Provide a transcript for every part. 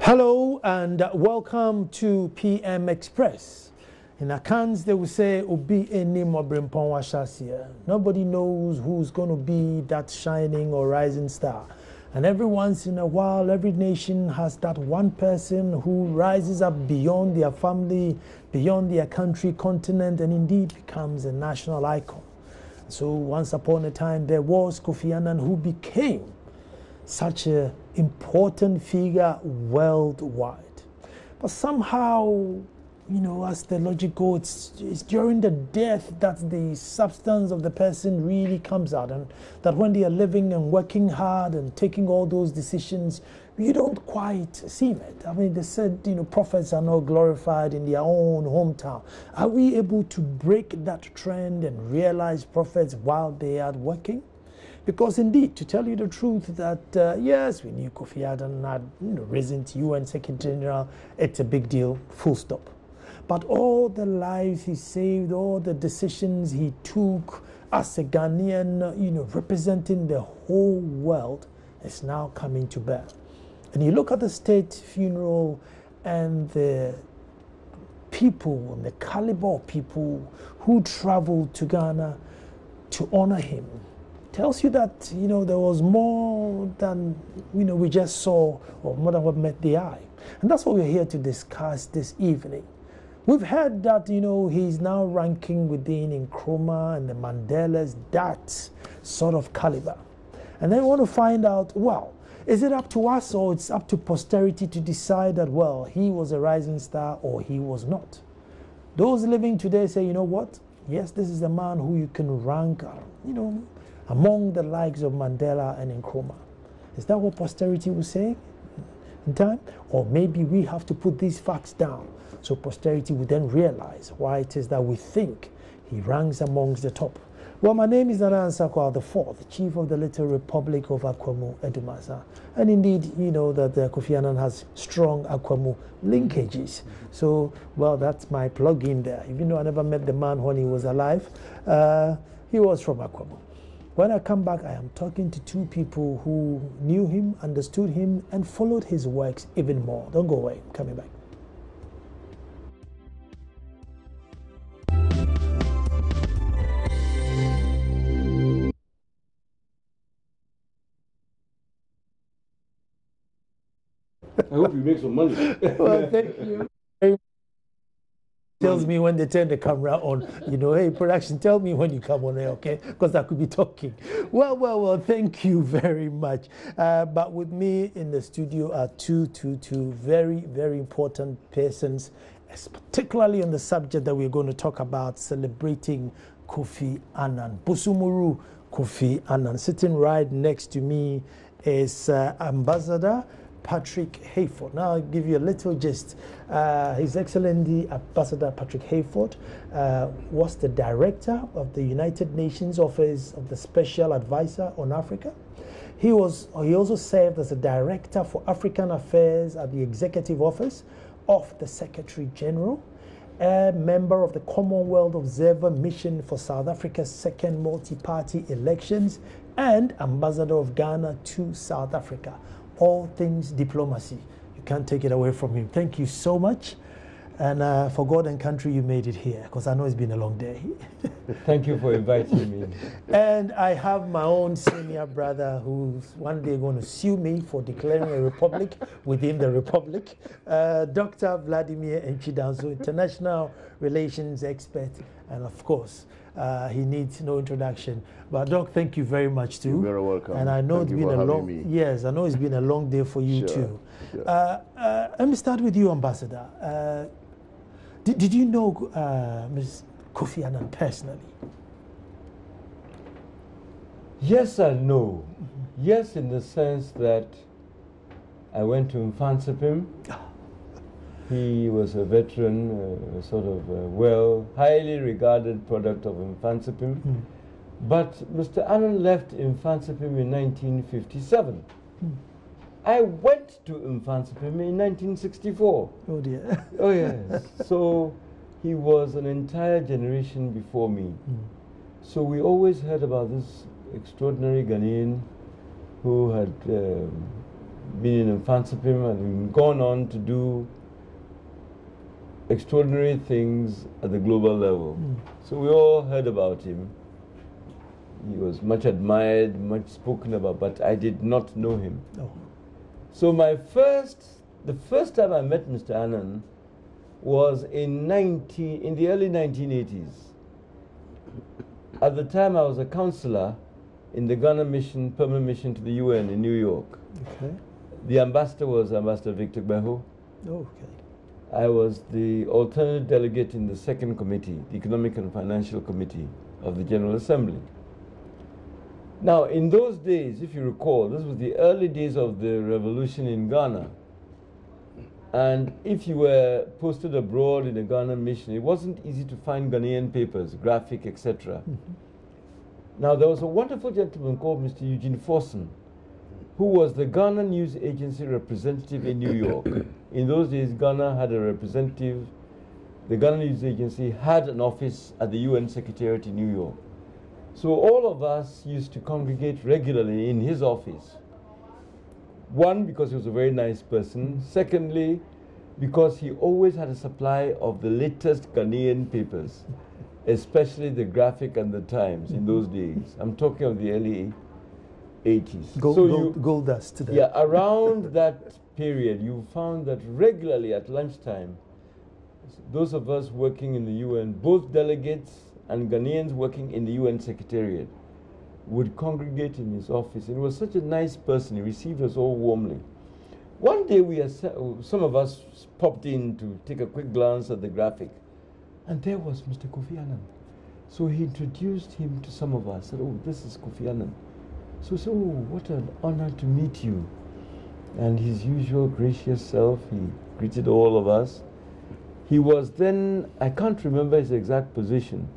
Hello and welcome to PM Express. In Akans, they will say, Obi eni mobrimpon washasia. Nobody knows who's going to be that shining or rising star. And every once in a while, every nation has that one person who rises up beyond their family, beyond their country, continent, and indeed becomes a national icon. So once upon a time, there was Kofi Annan, who became such an important figure worldwide. But somehow, as the logic goes, it's during the death that the substance of the person really comes out, and that when they are living and working hard and taking all those decisions, you don't quite see it. I mean, they said, prophets are not glorified in their own hometown. Are we able to break that trend and realize prophets while they are working? Because indeed, to tell you the truth, that yes, we knew Kofi Annan had risen to UN Secretary General. It's a big deal, full stop. But all the lives he saved, all the decisions he took as a Ghanaian, representing the whole world, is now coming to bear. And you look at the state funeral and the people, and the caliber of people who traveled to Ghana to honor him, tells you that, there was more than, we just saw, or more than what met the eye. And that's what we're here to discuss this evening. We've heard that, he's now ranking within Nkrumah and the Mandelas, that sort of caliber. And then we want to find out, well, is it up to us or it's up to posterity to decide that, well, he was a rising star or he was not? Those living today say, you know what? Yes, this is a man who you can rank, among the likes of Mandela and Nkrumah. Is that what posterity will say in time? Or maybe we have to put these facts down so posterity will then realize why it is that we think he ranks amongst the top. Well, my name is Annan the fourth, Chief of the Little Republic of Akwamu, Edumasa. And indeed, you know that Kofi Annan has strong Akwamu linkages. So, well, that's my plug-in there. Even though I never met the man when he was alive, he was from Akwamu. When I come back, I am talking to two people who knew him, understood him, and followed his works even more. Don't go away. I'm coming back. I hope you make some money. Well, thank you. Tells me when they turn the camera on, hey, production, tell me when you come on air, okay? Because I could be talking. Well, thank you very much. But with me in the studio are two very, very important persons, particularly on the subject that we're going to talk about, celebrating Kofi Annan. Busumuru Kofi Annan. Sitting right next to me is Ambassador Patrick Hayford. Now I'll give you a little gist. His Excellency Ambassador Patrick Hayford was the director of the United Nations Office of the Special Advisor on Africa. He also served as a director for African Affairs at the Executive Office of the Secretary General, a member of the Commonwealth Observer Mission for South Africa's second multi-party elections, and Ambassador of Ghana to South Africa. All things diplomacy. You can't take it away from him. Thank you so much. And for God and country, you made it here, because I know it's been a long day. Thank you for inviting me. And I have my own senior brother who's one day going to sue me for declaring a republic within the republic, Dr. Vladimir Nchidanzo, international relations expert. And of course, he needs no introduction. But Doc, thank you very much too. You're very welcome. And I know it's been a long yes, I know it's been a long day for you too. Sure. Let me start with you, Ambassador. Did you know Ms. Kofi Annan personally? Yes and no. Yes, in the sense that I went to Mfansipim. He was a veteran, highly regarded product of Mfansipim. But Mr. Annan left Mfansipim in 1957. I went to Mfansipim in 1964. Oh dear. Oh yes. So he was an entire generation before me. So we always heard about this extraordinary Ghanaian who had been in Infantsipim and gone on to do extraordinary things at the global level. So we all heard about him. He was much admired, much spoken about, but I did not know him. Oh. So the first time I met Mr. Annan was in the early 1980s. At the time I was a counselor in the Ghana mission, permanent mission to the UN in New York. Okay. The ambassador was Ambassador Victor Beho. Oh, okay. I was the alternate delegate in the second committee, the Economic and Financial Committee of the General Assembly. Now, in those days, if you recall, this was the early days of the revolution in Ghana. And if you were posted abroad in a Ghana mission, it wasn't easy to find Ghanaian papers, graphic, etc. Now, there was a wonderful gentleman called Mr. Eugene Forson, who was the Ghana News Agency representative in New York. In those days, Ghana had a representative. The Ghana News Agency had an office at the UN Secretariat in New York. So all of us used to congregate regularly in his office. One, because he was a very nice person. Secondly, because he always had a supply of the latest Ghanaian papers, especially the Graphic and the Times in those days. I'm talking of the early 80s. Gold dust today. Yeah, around that period, you found that regularly at lunchtime, those of us working in the UN, both delegates and Ghanaians working in the UN Secretariat, would congregate in his office. And he was such a nice person. He received us all warmly. One day, some of us popped in to take a quick glance at the Graphic, and there was Mr. Kofi Annan. So he introduced him to some of us, said, "Oh, this is Kofi Annan." So we said, "Oh, what an honor to meet you." And his usual gracious self, he greeted all of us. He was then, I can't remember his exact position,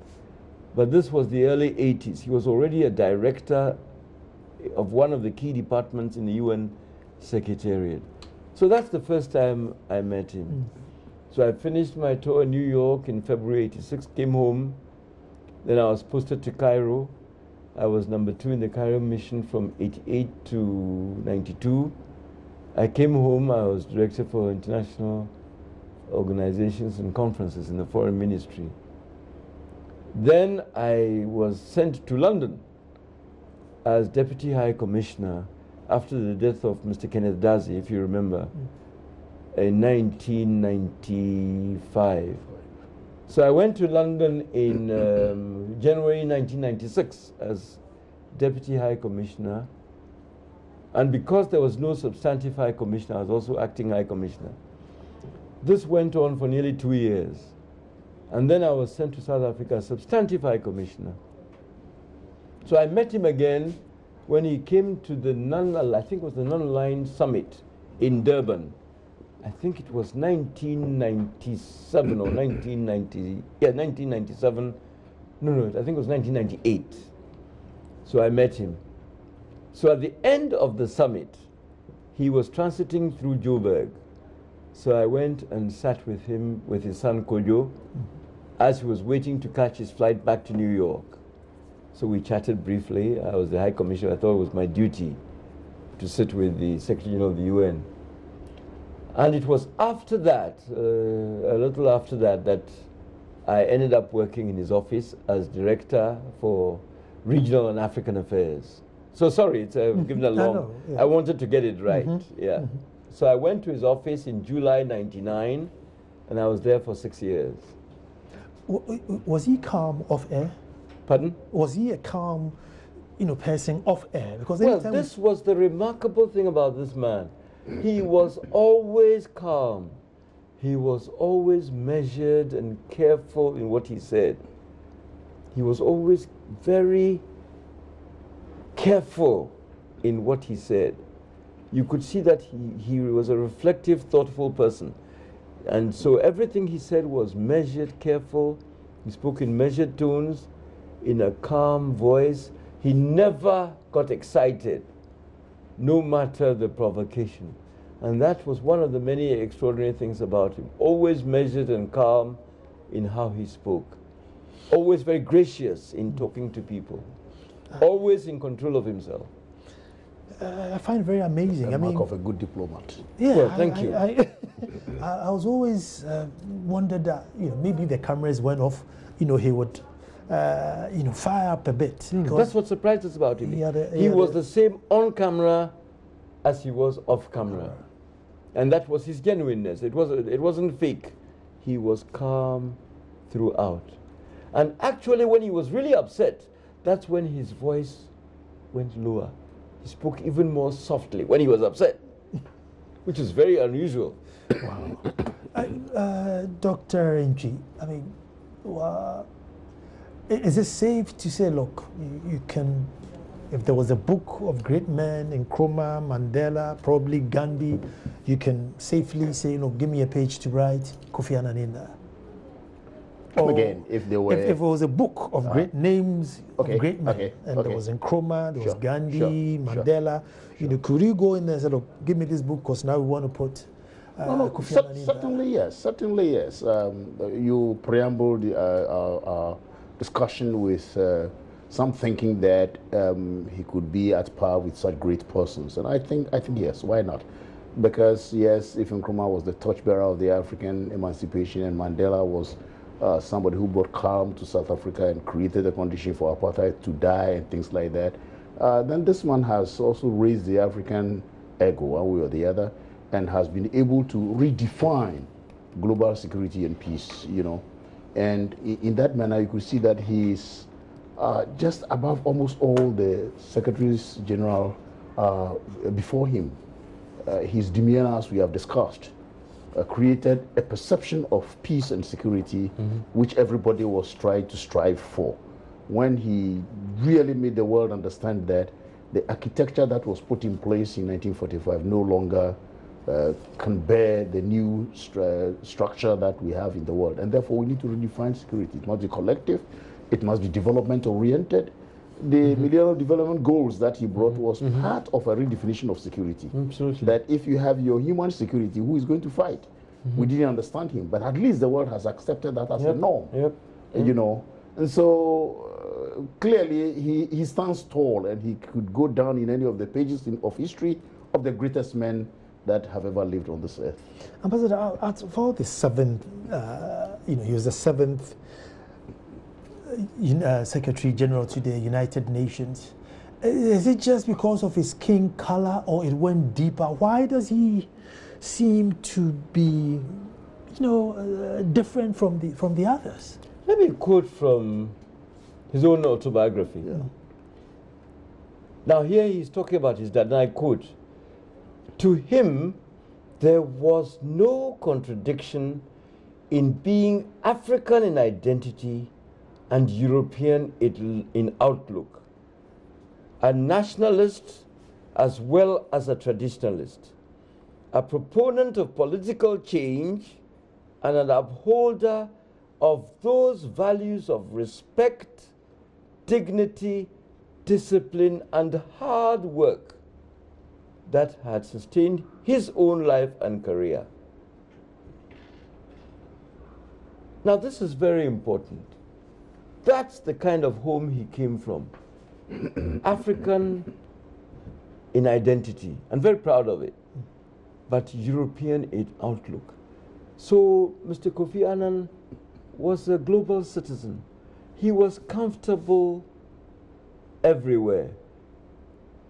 but this was the early 80s. He was already a director of one of the key departments in the UN Secretariat. So that's the first time I met him. So I finished my tour in New York in February 86, came home. Then I was posted to Cairo. I was number 2 in the Cairo mission from 88 to 92. I came home, I was director for international organizations and conferences in the foreign ministry. Then I was sent to London as Deputy High Commissioner after the death of Mr. Kenneth Dazi, if you remember, in 1995. So I went to London in January 1996 as Deputy High Commissioner. And because there was no substantive High Commissioner, I was also acting High Commissioner. This went on for nearly 2 years. And then I was sent to South Africa as substantive High Commissioner. So I met him again when he came to the I think it was the Non-Aligned Summit in Durban. I think it was 1997 or 1990. Yeah, 1997. No, I think it was 1998. So I met him. So at the end of the summit, he was transiting through Joburg. So I went and sat with him, with his son Kojo, as he was waiting to catch his flight back to New York. So we chatted briefly. I was the High Commissioner. I thought it was my duty to sit with the Secretary General of the UN. And it was after that, a little after that, that I ended up working in his office as Director for Regional and African Affairs. So sorry, it's given a long. I wanted to get it right. Yeah. So I went to his office in July '99, and I was there for 6 years. Was he calm off air? Pardon? Was he a calm, person off air? Because this was the remarkable thing about this man. He was always calm. He was always measured and careful in what he said. He was always very careful in what he said. You could see that he was a reflective, thoughtful person. And so everything he said was measured, careful. He spoke in measured tones, in a calm voice. He never got excited, no matter the provocation. And that was one of the many extraordinary things about him. Always measured and calm in how he spoke. Always very gracious in talking to people. Always in control of himself. I find very amazing. A I mean, mark of a good diplomat. yeah, Well, thank you. I was always wondered that maybe the cameras went off. He would fire up a bit. That's what surprised us about him. He He was the same on camera as he was off camera, and that was his genuineness. It wasn't fake. He was calm throughout, and actually, when he was really upset, that's when his voice went lower. He spoke even more softly when he was upset, which is very unusual. Wow. Dr. Nchi, I mean, is it safe to say, look, you can, if there was a book of great men, Nkrumah, Mandela, probably Gandhi, you can safely say, give me a page to write Kofi Annan in there? Come again, if there were... If it was a book of great names, of great men, and okay. there was Nkrumah, there was Gandhi, Mandela, sure. Could you go in there and say, look, give me this book because now we want to put Kofi Annan in there? Certainly yes. You preambled our discussion with some thinking that he could be at par with such great persons, and I think yes, why not? Because yes, if Nkrumah was the torchbearer of the African emancipation and Mandela was somebody who brought calm to South Africa and created a condition for apartheid to die and things like that, then this man has also raised the African ego one way or the other and has been able to redefine global security and peace, And in that manner, you could see that he's just above almost all the secretaries general before him. His demeanor, as we have discussed, created a perception of peace and security, which everybody was trying to strive for. When he really made the world understand that the architecture that was put in place in 1945 no longer can bear the new structure that we have in the world. And therefore, we need to redefine security. It must be collective. It must be development-oriented. The Millennium Development Goals that he brought was part of a redefinition of security. Absolutely. That if you have your human security, who is going to fight? We didn't understand him, but at least the world has accepted that as a norm. And so clearly he stands tall, and he could go down in any of the pages of history of the greatest men that have ever lived on this earth. Ambassador, for the seventh, he was the seventh Secretary General to the United Nations. Is it just because of his skin color, or it went deeper? Why does he seem to be, different from the others? Let me quote from his own autobiography. Yeah. Now here he's talking about his dad, and I quote, "To him, there was no contradiction in being African in identity and European in outlook, a nationalist as well as a traditionalist, a proponent of political change and an upholder of those values of respect, dignity, discipline, and hard work that had sustained his own life and career." Now this is very important. That's the kind of home he came from. African in identity, and very proud of it, but European in outlook. So Mr. Kofi Annan was a global citizen. He was comfortable everywhere.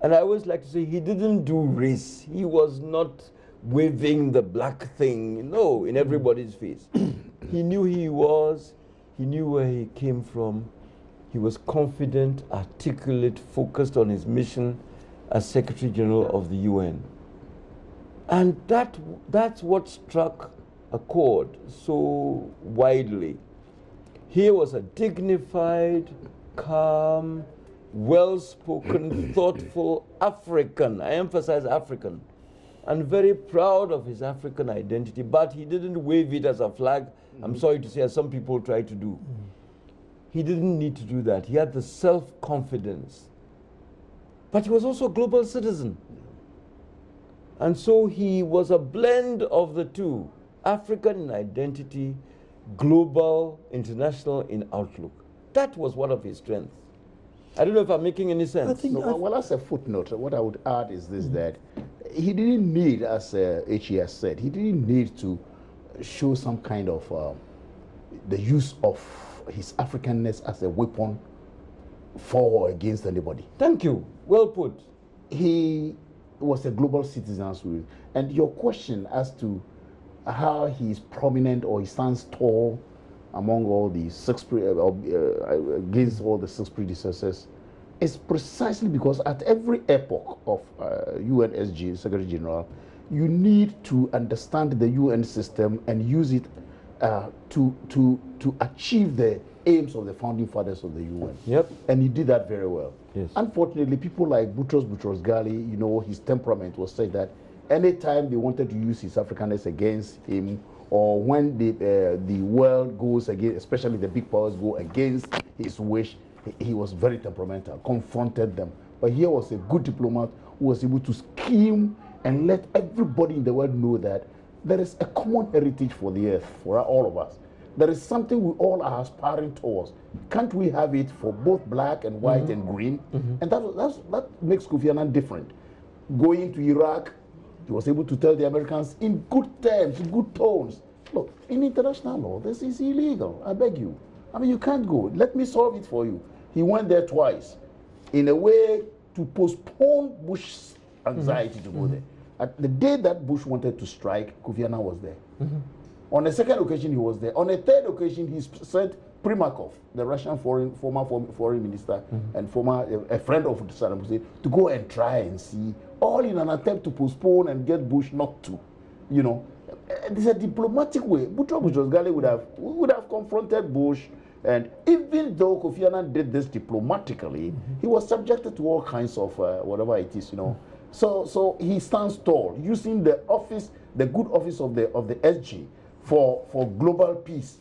And I always like to say he didn't do race. He was not waving the black thing, in everybody's face. He knew who he was. He knew where he came from. He was confident, articulate, focused on his mission as Secretary General of the UN. And that's what struck a chord so widely. He was a dignified, calm, well-spoken, thoughtful African. I emphasize African. And very proud of his African identity, but he didn't wave it as a flag. I'm sorry to say, as some people try to do. He didn't need to do that. He had the self-confidence. But he was also a global citizen. And so he was a blend of the two, African in identity, global, international in outlook. That was one of his strengths. I don't know if I'm making any sense. No, well, as a footnote, what I would add is this, that he didn't need, as H.E. has said, he didn't need to show some kind of the use of his Africanness as a weapon for or against anybody. Thank you. Well put. He was a global citizen, and your question as to how he's prominent or he stands tall among all the against all the six predecessors is precisely because at every epoch of UNSG, Secretary General, you need to understand the UN system and use it to achieve the aims of the founding fathers of the UN. Yep. And he did that very well. Yes. Unfortunately, people like Boutros Ghali, you know, his temperament was such that anytime they wanted to use his Africanness against him, or when the world goes against, especially the big powers go against his wish, he was very temperamental, confronted them. But here was a good diplomat who was able to scheme and let everybody in the world know that there is a common heritage for the earth, for all of us. There is something we all are aspiring towards. Can't we have it for both black and white and green? And that makes Kofi Annan different. Going to Iraq, he was able to tell the Americans in good terms, in good tones, look, in international law, this is illegal. I beg you. I mean, you can't go. Let me solve it for you. He went there twice in a way to postpone Bush's anxiety to go there. At the day that Bush wanted to strike, Kofi Annan was there. On a second occasion, he was there. On a third occasion, he sent Primakov, the Russian former foreign minister and a friend of Saddam Hussein, to go and try and see, all in an attempt to postpone and get Bush not to. You know, there's a diplomatic way. Boutros Ghali would have confronted Bush, and even though Kofi Annan did this diplomatically, he was subjected to all kinds of whatever it is, you know. So he stands tall, using the office, the good office of the SG for global peace,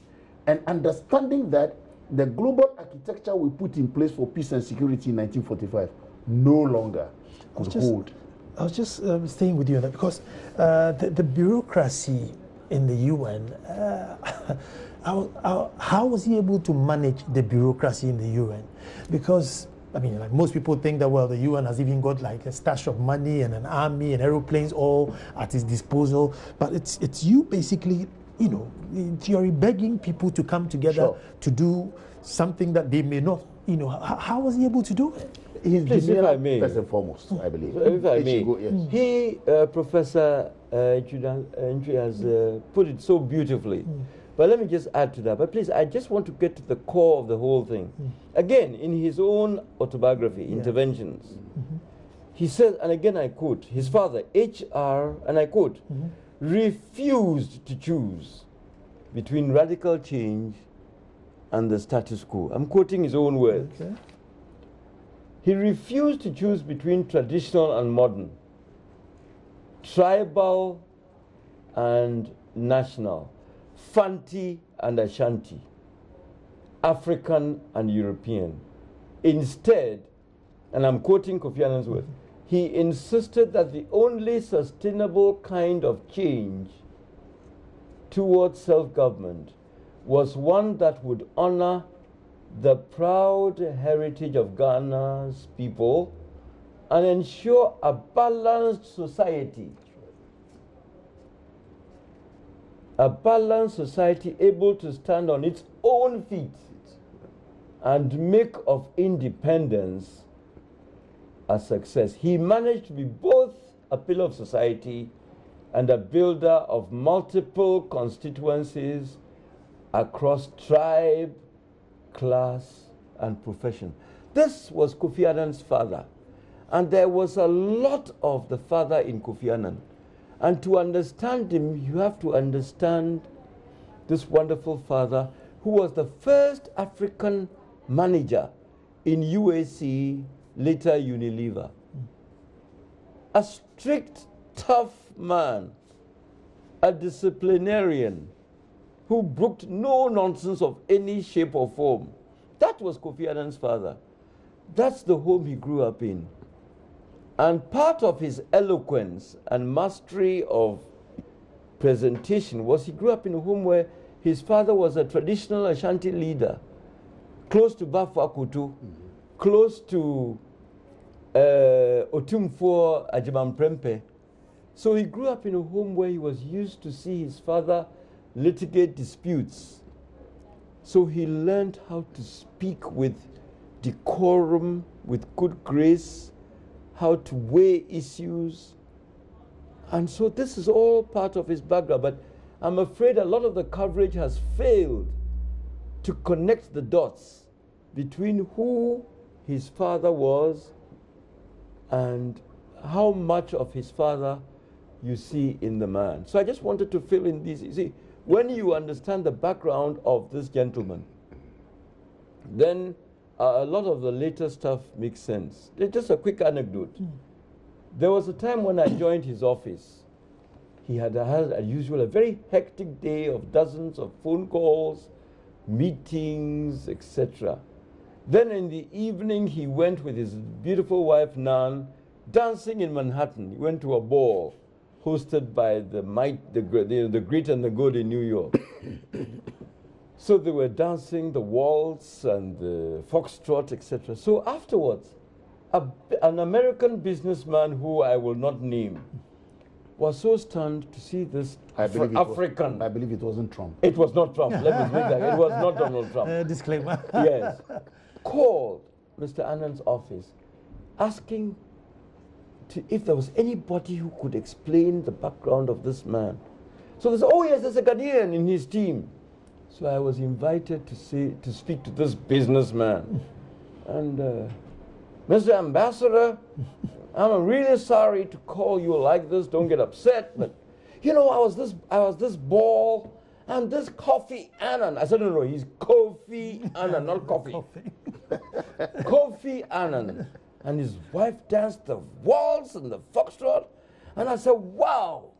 and understanding that the global architecture we put in place for peace and security in 1945 no longer could hold. I was just staying with you on that because the bureaucracy in the UN, how was he able to manage the bureaucracy in the UN? Because, I mean, like most people think that, well, the UN has even got like a stash of money and an army and aeroplanes all at its disposal. But it's you basically, you know, in theory, begging people to come together to do something that they may not, you know. How was he able to do it? Please, if I may, first and foremost, I believe. If I may, yes. he, Professor Entry has put it so beautifully. But let me just add to that. But please, I just want to get to the core of the whole thing. Again, in his own autobiography, Interventions, he says, and again I quote, his father, H.R., and I quote, refused to choose between radical change and the status quo. I'm quoting his own words. Okay. He refused to choose between traditional and modern, tribal and national, Fanti and Ashanti, African and European. Instead, and I'm quoting Kofi Annan's words, he insisted that the only sustainable kind of change towards self-government was one that would honor the proud heritage of Ghana's people and ensure a balanced society. A balanced society able to stand on its own feet and make of independence a success. He managed to be both a pillar of society and a builder of multiple constituencies across tribe, class, and profession. This was Kofi Annan's father. And there was a lot of the father in Kofi Annan. And to understand him, you have to understand this wonderful father who was the first African manager in UAC, later Unilever. A strict, tough man, a disciplinarian who brooked no nonsense of any shape or form. That was Kofi Annan's father. That's the home he grew up in. And part of his eloquence and mastery of presentation was he grew up in a home where his father was a traditional Ashanti leader, close to Bafo Akutu, close to Otumfuo Ajimamprempe. So he grew up in a home where he was used to see his father litigate disputes. So he learned how to speak with decorum, with good grace, how to weigh issues. And so this is all part of his background. But I'm afraid a lot of the coverage has failed to connect the dots between who his father was and how much of his father you see in the man. So I just wanted to fill in these. You see, when you understand the background of this gentleman, then a lot of the later stuff makes sense. Just a quick anecdote. There was a time when I joined his office. He had as usual, a very hectic day of dozens of phone calls, meetings, etc. Then in the evening, he went with his beautiful wife, Nan, dancing in Manhattan. He went to a ball hosted by the Great and the Good in New York. So they were dancing the waltz and the foxtrot, etc. So afterwards, an American businessman who I will not name was so stunned to see this African. I believe it wasn't Trump. It was not Trump. Let me make that. It was not Donald Trump. Disclaimer. Yes. Called Mr. Annan's office asking if there was anybody who could explain the background of this man. So they said, oh yes, there's a Ghanaian in his team. So I was invited to speak to this businessman. And Mr. Ambassador, I'm really sorry to call you like this. Don't get upset. But, you know, I was this ball and this Kofi Annan. I said, no, he's Kofi Annan, not Kofi. Kofi Annan. And his wife danced the waltz and the foxtrot. And I said, wow.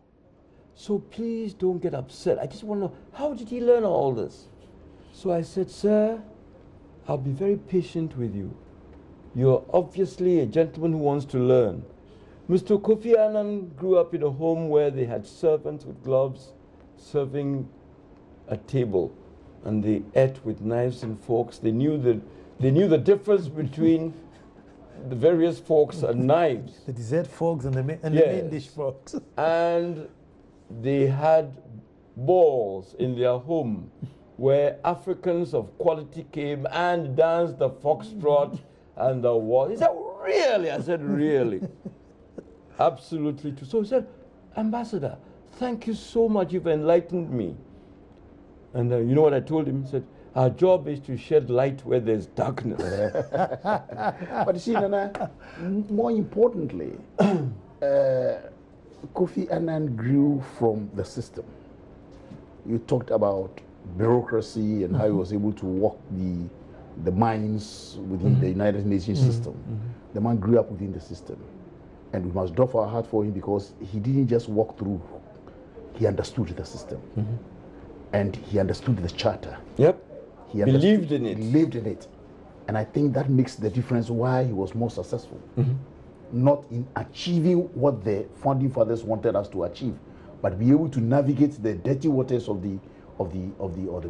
So please don't get upset. I just want to know, how did he learn all this? So I said, sir, I'll be very patient with you. You're obviously a gentleman who wants to learn. Mr. Kofi Annan grew up in a home where they had servants with gloves serving a table, and they ate with knives and forks. They knew the difference between the various forks and knives. The dessert forks and the main dish forks. And they had balls in their home where Africans of quality came and danced the foxtrot and the waltz. He said, really? I said, really? Absolutely true. So he said, Ambassador, thank you so much. You've enlightened me. And you know what I told him? He said, our job is to shed light where there's darkness. But you see, Nana, more importantly, Kofi Annan grew from the system. You talked about bureaucracy and how he was able to walk the mines within the United Nations system. The man grew up within the system. And we must drop our heart for him because he didn't just walk through, he understood the system. And he understood the charter. Yep. He believed in it. Believed in it. And I think that makes the difference why he was more successful. Not in achieving what the founding fathers wanted us to achieve, but be able to navigate the dirty waters of the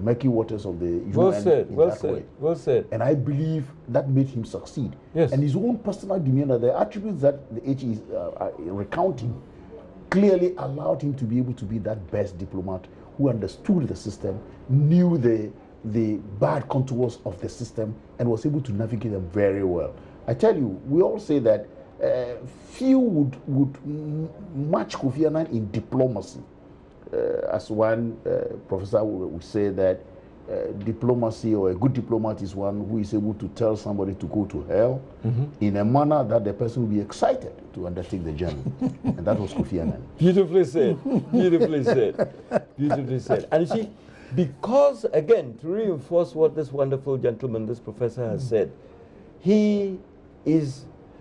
murky waters of the UN. Well said, well said, well said. And I believe that made him succeed. Yes. And his own personal demeanor, the attributes that the HE is recounting, clearly allowed him to be able to be that best diplomat who understood the system, knew the bad contours of the system, and was able to navigate them very well. I tell you, we all say that few would match Kofi Annan in diplomacy. As one professor would say that diplomacy, or a good diplomat, is one who is able to tell somebody to go to hell in a manner that the person will be excited to undertake the journey. And that was Kofi Annan. Beautifully said. Beautifully said. Beautifully said. And you see, because, again, to reinforce what this wonderful gentleman, this professor, has said,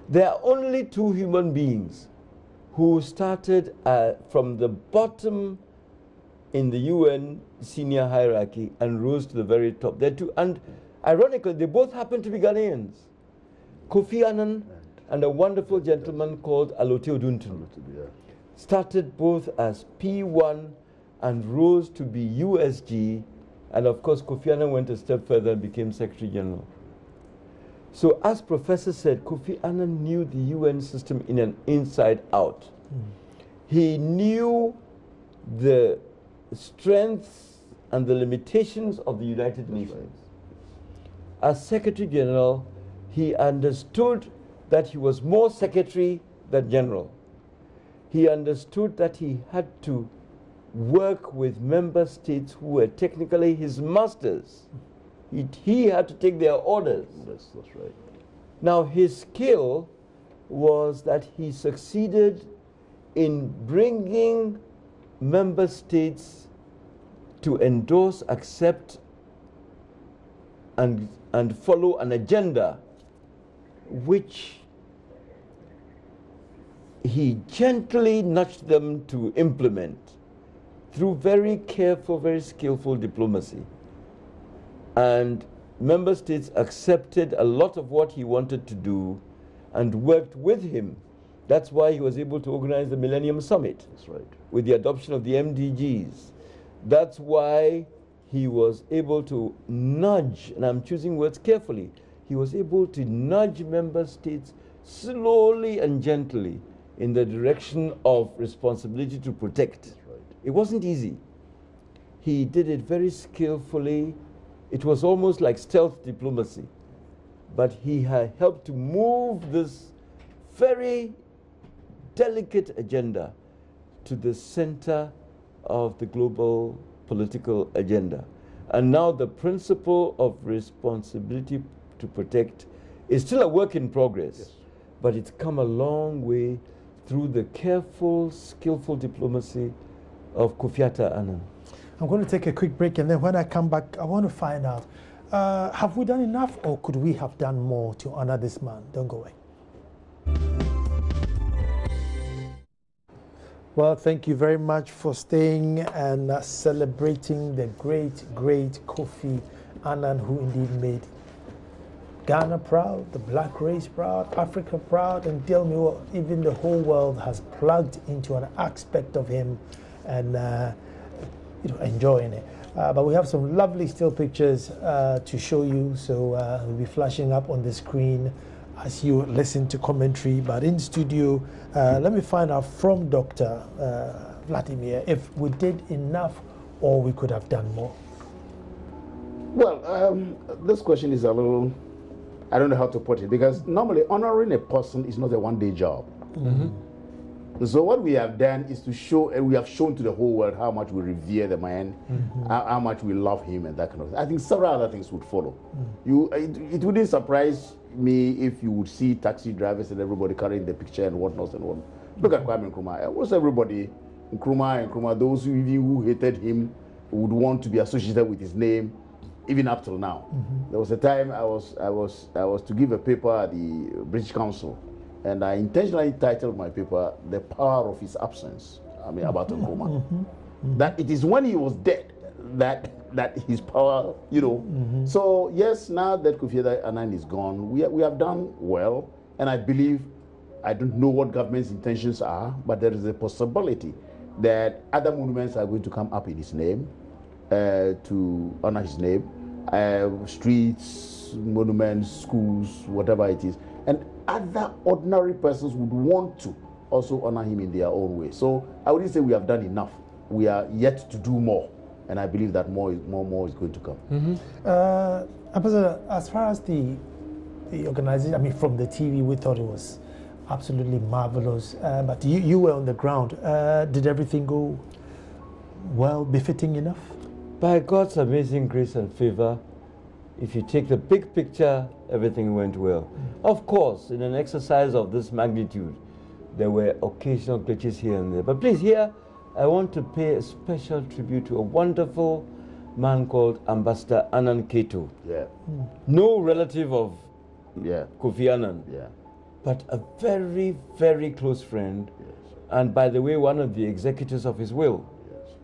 there are only two human beings who started from the bottom in the UN senior hierarchy and rose to the very top. They're two, and ironically, they both happen to be Ghanaians. Kofi Annan and a wonderful gentleman called Alote Oduntun started both as P1 and rose to be USG, and of course Kofi Annan went a step further and became Secretary General. So as Professor said, Kofi Annan knew the UN system in an inside out. He knew the strengths and the limitations of the United Nations. As Secretary General, he understood that he was more secretary than general. He understood that he had to work with member states who were technically his masters. He had to take their orders. That's right. Now, his skill was that he succeeded in bringing member states to endorse, accept, and follow an agenda which he gently nudged them to implement through very careful, very skillful diplomacy. And member states accepted a lot of what he wanted to do and worked with him. That's why he was able to organize the Millennium Summit. That's right. With the adoption of the MDGs. That's why he was able to nudge, and I'm choosing words carefully, he was able to nudge member states slowly and gently in the direction of responsibility to protect. That's right. It wasn't easy. He did it very skillfully. It was almost like stealth diplomacy. But he had helped to move this very delicate agenda to the center of the global political agenda. And now the principle of responsibility to protect is still a work in progress, Yes. but it's come a long way through the careful, skillful diplomacy of Kofi Annan. I'm going to take a quick break, and then when I come back, I want to find out, have we done enough, or could we have done more to honor this man? Don't go away. Well, thank you very much for staying and celebrating the great, great Kofi Annan, who indeed made Ghana proud, the black race proud, Africa proud, and tell me what, even the whole world has plugged into an aspect of him and enjoying it. But we have some lovely still pictures to show you, so we'll be flashing up on the screen as you listen to commentary. But in studio, let me find out from Dr. Vladimir if we did enough or we could have done more. Well, this question is a little, I don't know how to put it, because normally honoring a person is not a one-day job. So what we have done is to show, and we have shown to the whole world how much we revere the man, how much we love him, and that kind of thing. I think several other things would follow. It wouldn't surprise me if you would see taxi drivers and everybody carrying the picture and whatnot and whatnot. Look at Kwame Nkrumah. Was everybody, Nkrumah, those who hated him would want to be associated with his name, even up till now. There was a time I was to give a paper at the British Council, and I intentionally titled my paper "The Power of His Absence." I mean, about Nkrumah. That it is when he was dead that his power, So yes, now that Kofi Annan is gone, we have done well, and I believe, I don't know what government's intentions are, but there is a possibility that other monuments are going to come up in his name, to honor his name, streets, monuments, schools, whatever it is, and other ordinary persons would want to also honor him in their own way. So I wouldn't say we have done enough. We are yet to do more, and I believe that more is going to come. Ambassador, as far as the organization, I mean, from the TV, we thought it was absolutely marvelous. But you were on the ground. Did everything go well, befitting enough? By God's amazing grace and favor, if you take the big picture, everything went well. Of course, in an exercise of this magnitude, there were occasional glitches here and there. But please, here, I want to pay a special tribute to a wonderful man called Ambassador Annan Keto. Yeah. No relative of Yeah. Kofi Annan, Yeah. but a very, very close friend. Yes. And by the way, one of the executors of his will. Yes.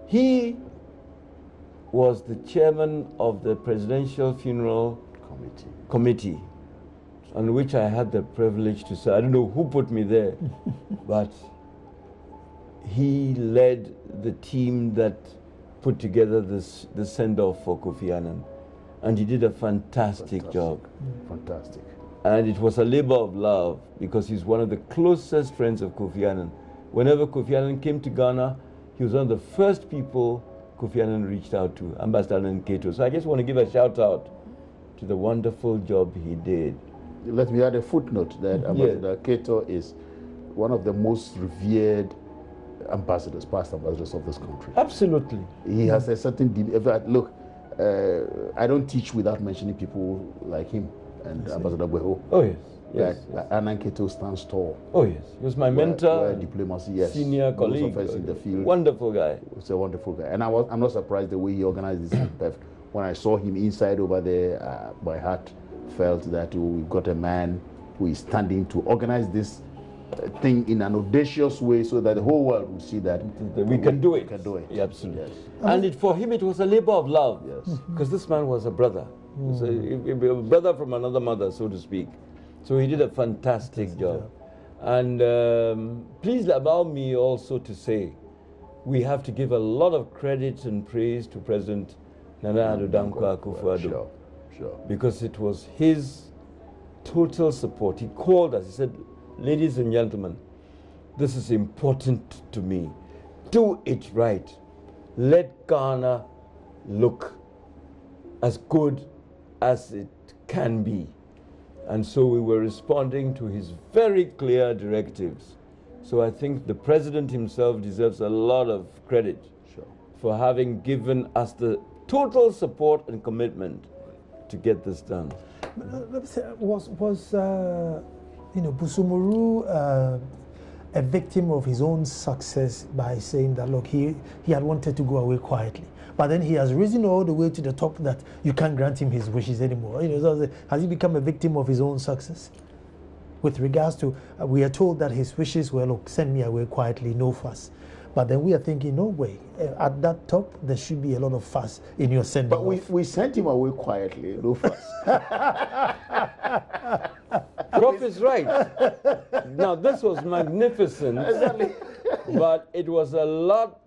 He was the chairman of the Presidential Funeral Committee, on which I had the privilege to serve. I don't know who put me there, but he led the team that put together the send-off for Kofi Annan. And he did a fantastic job. Fantastic. And it was a labor of love because he's one of the closest friends of Kofi Annan. Whenever Kofi Annan came to Ghana, he was one of the first people Kofi Annan reached out to, Ambassador Annan Keto. So I just want to give a shout out to the wonderful job he did. Let me add a footnote that Ambassador Keto is one of the most revered ambassadors, past ambassadors of this country. Absolutely. He has a certain look. I don't teach without mentioning people like him and Ambassador Beho. Oh yes, yes. Annan Keto stands tall. Oh yes, he was my mentor. Diplomacy, yes. Senior colleague. Most of us in the field. Wonderful guy. He's a wonderful guy, and I'm not surprised the way he organized this. When I saw him inside over there, my heart felt that we've got a man who is standing to organize this thing in an audacious way so that the whole world will see that we can do it. We can do it. Yeah, absolutely. Yes. And for him, it was a labor of love. Yes. Because this man was a brother. Was a brother from another mother, so to speak. So he did a fantastic job. And please allow me also to say, we have to give a lot of credit and praise to President Nana Addo Dankwa Akufo-Addo. Sure. Because it was his total support. He called us, he said, ladies and gentlemen, this is important to me. Do it right. Let Ghana look as good as it can be. And so we were responding to his very clear directives. So I think the president himself deserves a lot of credit for having given us the total support and commitment to get this done. Let me say, was Busumuru a victim of his own success by saying that, look, he had wanted to go away quietly, but then he has risen all the way to the top that you can't grant him his wishes anymore? So has he become a victim of his own success? With regards to, we are told that his wishes were, look, send me away quietly, no fuss. But then we are thinking, no way. At that top, there should be a lot of fuss in your sending But off. we sent him away quietly, no fuss. Prof is right. Now, this was magnificent, but it was a lot,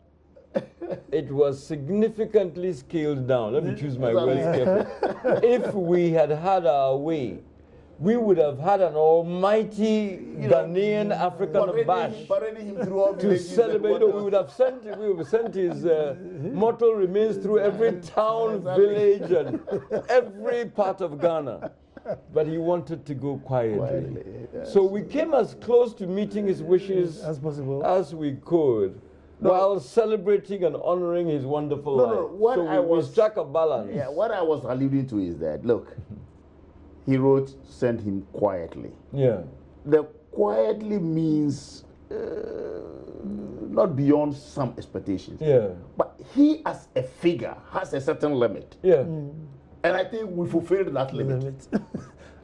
it was significantly scaled down. Let me choose my words carefully. If we had had our way, we would have had an almighty Ghanaian African bash to celebrate. We would have sent his mortal remains through every town, village, and every part of Ghana. But he wanted to go quietly. Yes. So we came as close to meeting his wishes as possible as we could, while celebrating and honoring his wonderful life. We struck a balance. Yeah, what I was alluding to is that, look, he wrote, send him quietly. Yeah. The quietly means not beyond some expectations. Yeah. But he, as a figure, has a certain limit. Yeah. And I think we fulfilled that limit.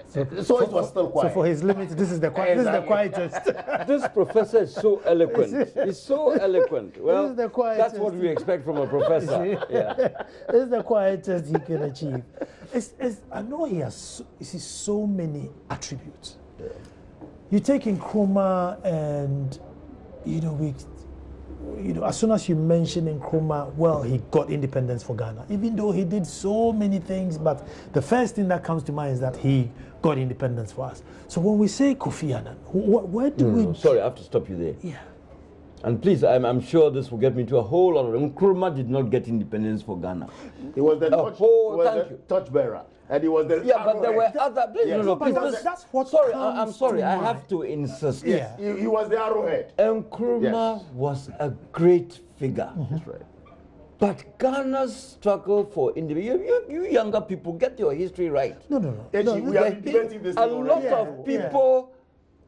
So it was still quiet. So for his limit, this is the quietest. This professor is so eloquent. He's so eloquent. Well, the quietest. that's what we expect from a professor. Yeah. This is the quietest he can achieve. I know he has so many attributes. Yeah. You take Nkrumah and, as soon as you mention Nkrumah, well, he got independence for Ghana. Even though he did so many things, but the first thing that comes to mind is that he got independence for us. So when we say Kofi Annan, where do we... Sorry, I have to stop you there. Yeah. And please, I'm sure this will get me to a whole lot of... Nkrumah did not get independence for Ghana. He was the torchbearer. And he was the... Yeah, but there were other... Please, yes. please. That's what sorry, comes I'm sorry. to I mind. have to insist. Yes, he was the arrowhead. Nkrumah was a great figure. That's right. But Ghana's struggle for independence... You younger people, get your history right. No. We have been debating this a lot of people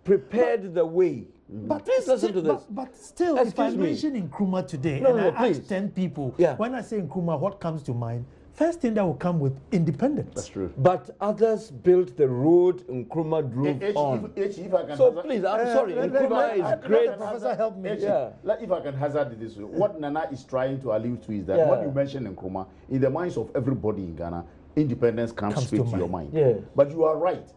prepared the way. But please listen to this. But still, if I mention Nkrumah today I ask 10 people, when I say Nkrumah, what comes to mind? First thing that will come with independence. That's true. But others built the road Nkrumah drove on. So please, I'm sorry, Nkrumah is great. Professor, help me. If I can hazard it this way, what Nana is trying to allude to is that when you mention Nkrumah, in the minds of everybody in Ghana, independence comes straight to your mind. Yeah. But you are right.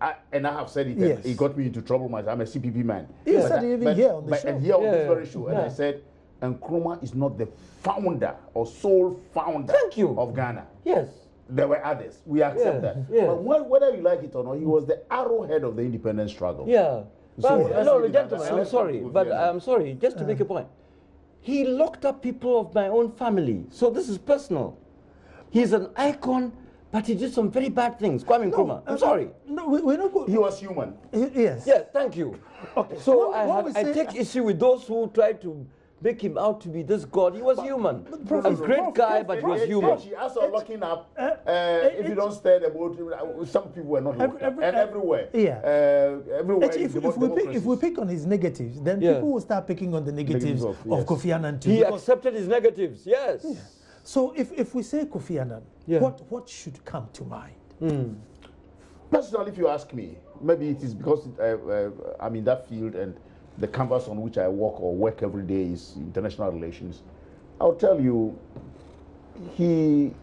I have said it, and it got me into trouble myself. I'm a CPP man. You said it even here on the show. And here on this very show, and I said, Nkrumah is not the founder or sole founder of Ghana. Yes. there were others. We accept that. Yeah. But whether you like it or not, he was the arrowhead of the independence struggle. Yeah. So But, let's no, leave it at gentlemen, that. I'm Let's sorry. not go But there. I'm sorry, just to make a point. He locked up people of my own family. So this is personal. He's an icon, but he did some very bad things. Kwame Nkrumah. I'm sorry. No, we're not going. He was human. Yes. Yeah, thank you. Okay. So What we I say- take issue with those who try to make him out to be this god. He was human. A Professor, great guy, but he was human. She also locking up. If you don't stir the boat, some people were not locked up. And everywhere. Yeah. Everywhere. If we pick on his negatives, then Yeah. people will start picking on the negatives Negatives of yes. Kofi Annan too. He because- accepted his negatives, yes. So if we say Kofi Annan, Yeah. what should come to mind? Personally, if you ask me, maybe it is because I'm in that field and the canvas on which I walk or work every day is international relations. I'll tell you, he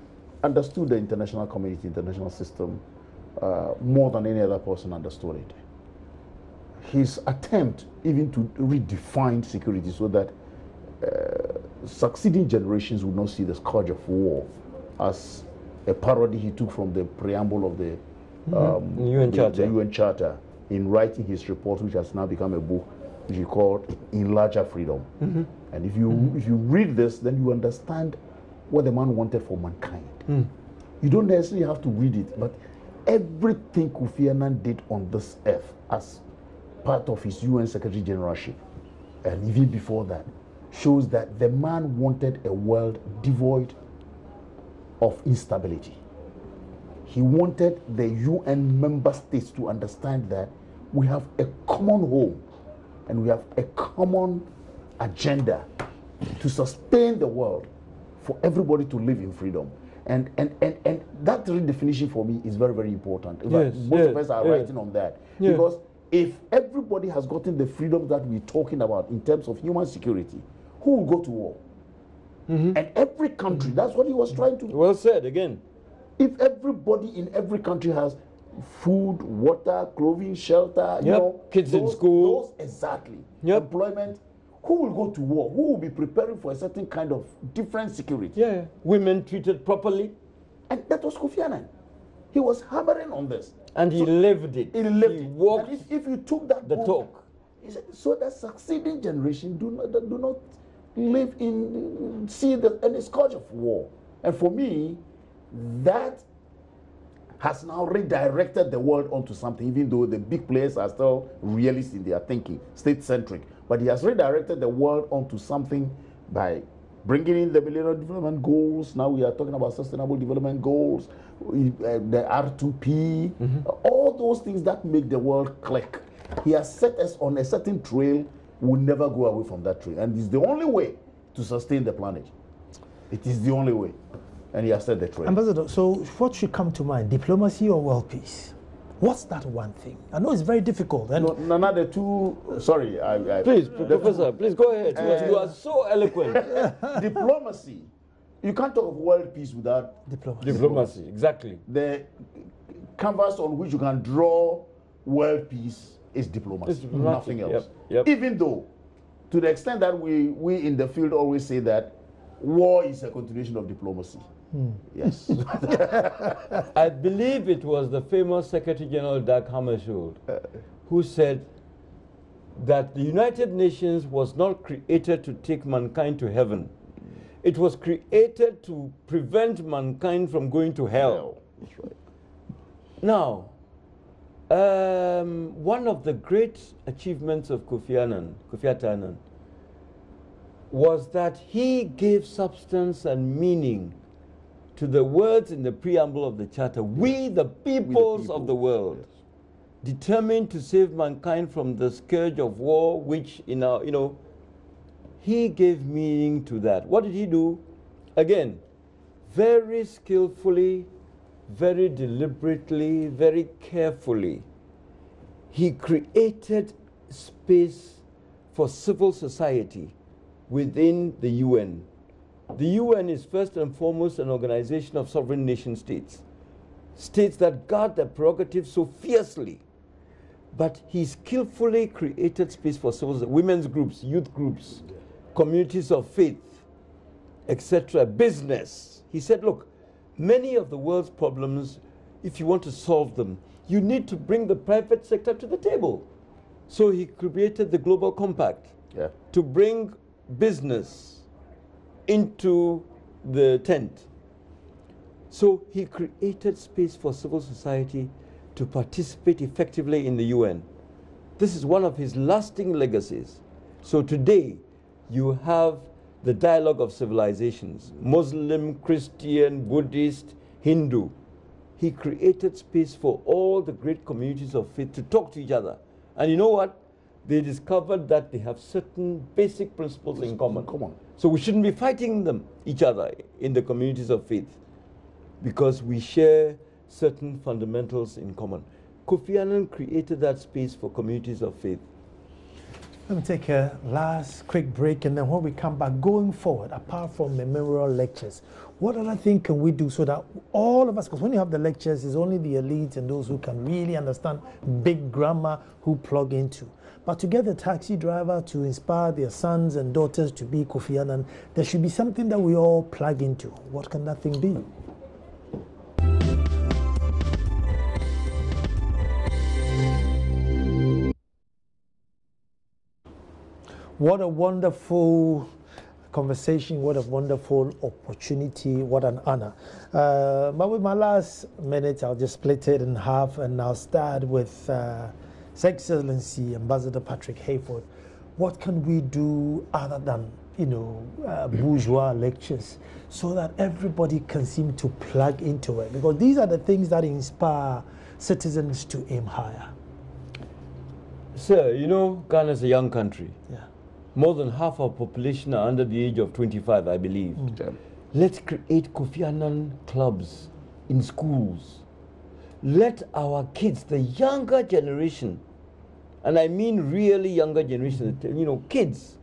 understood the international community, international system, more than any other person understood it. His attempt even to redefine security so that succeeding generations would not see the scourge of war as a parody he took from the preamble of the UN Charter. the UN Charter in writing his report, which has now become a book, which he called In Larger Freedom. And if you read this, then you understand what the man wanted for mankind. You don't necessarily have to read it, but everything Kofi Annan did on this earth as part of his UN Secretary Generalship, and even before that, shows that the man wanted a world devoid of instability. He wanted the UN member states to understand that we have a common home and we have a common agenda to sustain the world for everybody to live in freedom. And that redefinition for me is very, very important. Yes, Most of us are writing on that. Yeah. Because if everybody has gotten the freedom that we're talking about in terms of human security, who will go to war? And every country, that's what he was trying to do. Well said, again. If everybody in every country has food, water, clothing, shelter, you Yep. know, Kids in school. those exactly, Yep. employment, who will go to war? Who will be preparing for a certain kind of different security? Yeah. Women treated properly, And that was Kofi Annan. He was hammering on this. and he lived it. He lived He it. walked And if you took that the book, talk. he said, so that succeeding generation do not live in see any scourge of war. And for me, that has now redirected the world onto something, even though the big players are still realist in their thinking, state-centric. But he has redirected the world onto something by bringing in the Millennium Development Goals. Now we are talking about Sustainable Development Goals, the R2P, all those things that make the world click. He has set us on a certain trail. We'll never go away from that trail. And it's the only way to sustain the planet. It is the only way. And he has set the trail. Ambassador, so what should come to mind, diplomacy or world peace? What's that one thing? I know it's very difficult. And No, Nana, the two, sorry. Please, Professor, please go ahead. You are so eloquent. Diplomacy. You can't talk of world peace without Diplomacy, exactly. the canvas on which you can draw world peace is diplomacy, It's diplomatic, nothing else. yep. Even though, to the extent that we in the field always say that war is a continuation of diplomacy. Yes. I believe it was the famous Secretary General Dag Hammarskjöld who said that the United Nations was not created to take mankind to heaven. It was created to prevent mankind from going to hell. That's right. Now, one of the great achievements of Kofi Annan, was that he gave substance and meaning to the words in the preamble of the Charter. We, the peoples of the world, determined to save mankind from the scourge of war, which he gave meaning to that. What did he do? Again, very skillfully, very deliberately, very carefully, he created space for civil society within the UN. The UN is first and foremost an organization of sovereign nation states, states that guard their prerogatives so fiercely. But he skillfully created space for civil society, women's groups, youth groups, communities of faith, etc., business. He said, look, many of the world's problems, if you want to solve them, you need to bring the private sector to the table. So he created the Global Compact to bring business into the tent. So he created space for civil society to participate effectively in the UN. This is one of his lasting legacies. So today, you have the dialogue of civilizations, Muslim, Christian, Buddhist, Hindu. He created space for all the great communities of faith to talk to each other. And you know what? They discovered that they have certain basic principles in common. So we shouldn't be fighting each other in the communities of faith, because we share certain fundamentals in common. Kofi Annan created that space for communities of faith. Let me take a last quick break, and then when we come back, going forward, apart from memorial lectures, what other thing can we do so that all of us, because when you have the lectures, it's only the elites and those who can really understand big grammar who plug into. But to get the taxi driver to inspire their sons and daughters to be Kofi Annan, there should be something that we all plug into. What can that thing be? What a wonderful conversation, what a wonderful opportunity, what an honor. But with my last minute, I'll just split it in half, and I'll start with His Excellency Ambassador Patrick Hayford. What can we do other than, bourgeois lectures, so that everybody can seem to plug into it? Because these are the things that inspire citizens to aim higher. Sir, Ghana is a young country. Yeah. More than half our population are under the age of 25, I believe. Let's create Kofi Annan clubs in schools. Let our kids, the younger generation, and I mean really younger generation, kids,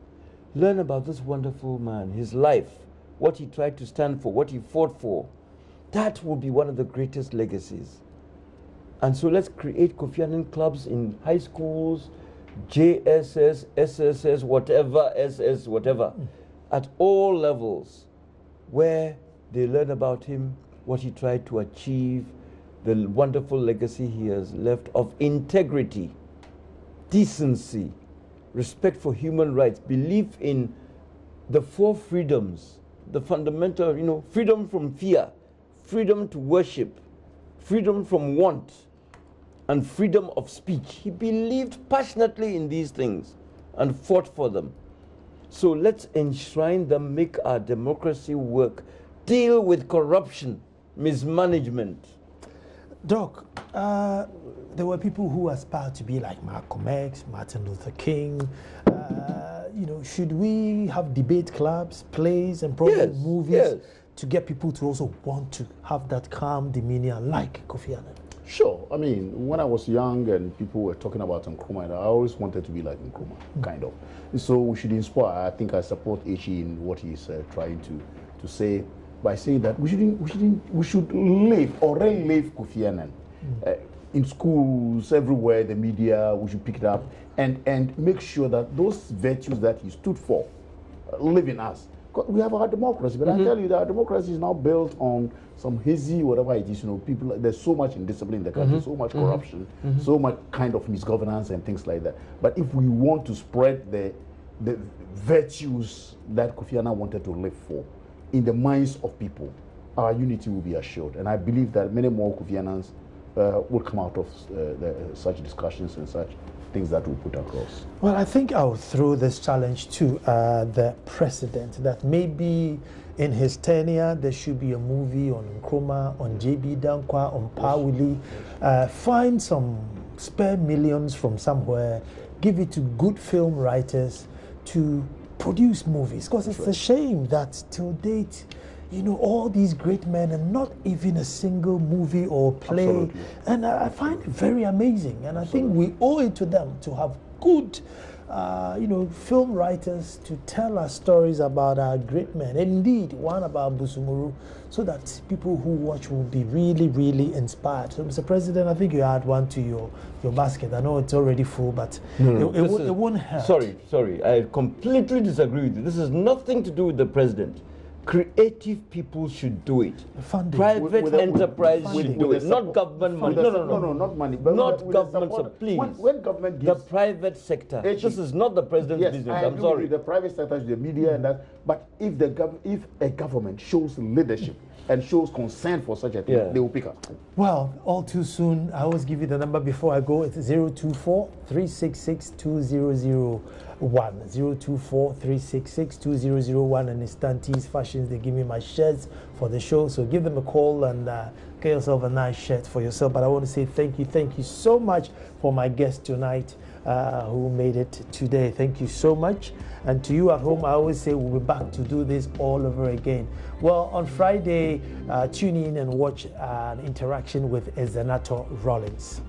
learn about this wonderful man, his life, what he tried to stand for, what he fought for. That will be one of the greatest legacies. And so let's create Kofi Annan clubs in high schools, JSS, SSS, whatever, SS, whatever, at all levels, where they learn about him, what he tried to achieve, the wonderful legacy he has left of integrity, decency, respect for human rights, belief in the four freedoms, the fundamental, freedom from fear, freedom to worship, freedom from want, and freedom of speech. He believed passionately in these things and fought for them. So let's enshrine them, make our democracy work, deal with corruption, mismanagement. Doc, there were people who aspired to be like Malcolm X, Martin Luther King. Should we have debate clubs, plays, and probably movies to get people to also want to have that calm demeanor like Kofi Annan? Sure. I mean, when I was young and people were talking about Nkrumah, I always wanted to be like Nkrumah, kind of. And so we should inspire. I think I support Ichi in what he's trying to say by saying that we should live or relive Kofi Annan in schools, everywhere, the media. We should pick it up and make sure that those virtues that he stood for live in us. We have our democracy, but I tell you that our democracy is now built on some hazy, whatever it is, people, there's so much indiscipline in the country, so much corruption, so much kind of misgovernance and things like that. But if we want to spread the virtues that Kofi Annan wanted to live for in the minds of people, our unity will be assured. And I believe that many more Kofi Annans will come out of such discussions and such things that we put across. Well, I think I'll throw this challenge to the president, that maybe in his tenure there should be a movie on Nkrumah, on JB Dankwa, on Pawili. Find some spare millions from somewhere, give it to good film writers to produce movies. Because it's a shame that till date, all these great men and not even a single movie or play. Absolutely. And I find it very amazing. And I think we owe it to them to have good, film writers to tell us stories about our great men. And indeed, one about Busumuru, so that people who watch will be really, really inspired. So, Mr. President, I think you add one to your basket. I know it's already full, but it won't hurt. Sorry. I completely disagree with you. This has nothing to do with the president. Creative people should do it. Funding. Private enterprise funding. should do it, not government money. No, not money. But Not with government, support. please. When government The gives private sector. This is not the president's yes, business. I I'm agree sorry. with you, the private sector, the media, and that. But if if a government shows leadership and shows concern for such a thing, Yeah. they will pick up. Well, all too soon. I always give you the number before I go. It's 024-366-2001. 024-366-2001. And it's Tanti's Fashions. They give me my shirts for the show. So give them a call and get yourself a nice shirt for yourself. But I want to say thank you so much for my guest tonight who made it today. Thank you so much. And to you at home, I always say we'll be back to do this all over again. Well, on Friday, tune in and watch an interaction with Ezenato Rollins.